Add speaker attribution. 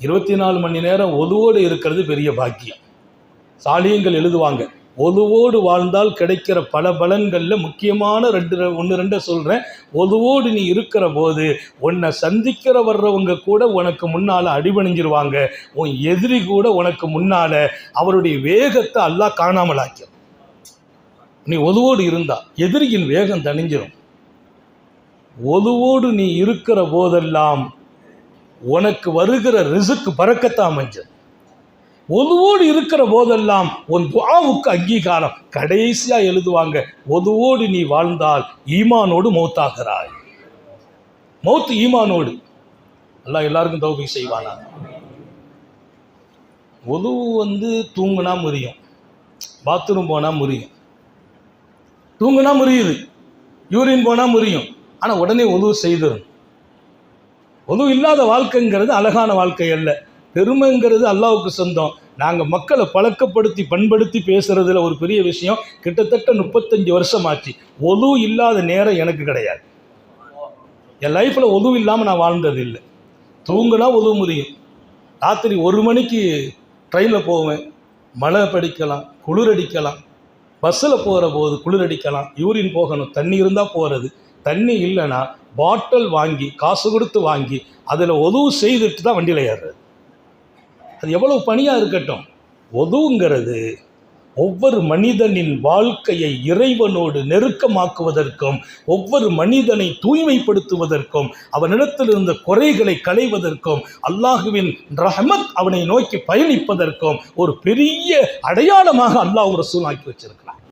Speaker 1: 24 மணி நேரம் ஒதுவோடு இருக்கிறது பெரிய பாக்கியம். சாலியங்கள் எழுதுவாங்க, ஒதுவோடு வாழ்ந்தால் கிடைக்கிற பல பலன்களில் முக்கியமான 1-2 சொல்கிறேன். ஒதுவோடு நீ இருக்கிற போது உன்னை சந்திக்கிற வர்றவங்க கூட உனக்கு முன்னால் அடிபணிஞ்சிருவாங்க. உன் எதிரி கூட உனக்கு முன்னால் அவருடைய வேகத்தை அல்லாஹ் காணாமல் ஆக்கிடும். நீ ஒதுவோடு இருந்தா எதிரியின் வேகம் தணிஞ்சிடும். ஒதுவோடு நீ இருக்கிற போதெல்லாம் உனக்கு வருகிற ரிசுக்கு பறக்கத்தான் அமைஞ்சது. ஒதுவோடு இருக்கிற போதெல்லாம் உன் துஆவுக்கு அங்கீகாரம். கடைசியா எழுதுவாங்க, ஒதுவோடு நீ வாழ்ந்தால் ஈமானோடு மௌத்தாகிறாய். மௌத்து ஈமானோடு. அல்லாஹ் எல்லாருக்கும் தௌஃபீக் செய்வானா. ஒது தூங்குனா முறியும், பாத்ரூம் போனா முறியும். தூங்குனா முறியுது, யூரின் போனா முறியும். ஆனால் உடனே ஒது செய்திடும். ஒது இல்லாத வாழ்க்கைங்கிறது அழகான வாழ்க்கை அல்ல. பெருமைங்கிறது அல்லாஹ்வுக்கு சொந்தம். நாங்கள் மக்களை பழக்கப்படுத்தி பண்படுத்தி பேசுறதுல ஒரு பெரிய விஷயம். கிட்டத்தட்ட 35 வருஷம் ஆச்சு. ஒது இல்லாத நேரம் எனக்கு கிடையாது. என் லைஃப்பில் ஒது இல்லாமல் நான் வாழ்ந்தது இல்லை. தூங்குனா ஒது முறியும். ராத்திரி 1 மணிக்கு ட்ரெயினில் போவேன், மழை படிக்கலாம், குளிர் அடிக்கலாம். பஸ்ஸில் போகிற போது குளிர் அடிக்கலாம், யூரின் போகணும், தண்ணி இருந்தால் போகிறது. தண்ணி இல்லைன்னா பாட்டில் வாங்கி காசு கொடுத்து வாங்கி அதில் ஒது செய்துட்டு தான் வண்டியில் ஏறுறது. அது எவ்வளவு பணியாக இருக்கட்டும். ஒதுங்கிறது ஒவ்வொரு மனிதனின் வாழ்க்கையை இறைவனோடு நெருக்கமாக்குவதற்கும், ஒவ்வொரு மனிதனை தூய்மைப்படுத்துவதற்கும், அவனிடத்தில் இருந்த குறைகளை களைவதற்கும், அல்லாஹுவின் ரஹமத் அவனை நோக்கி பயணிப்பதற்கும் ஒரு பெரிய அடையாளமாக அல்லாஹ் ரசூல் ஆக்கி வச்சிருக்கிறான்.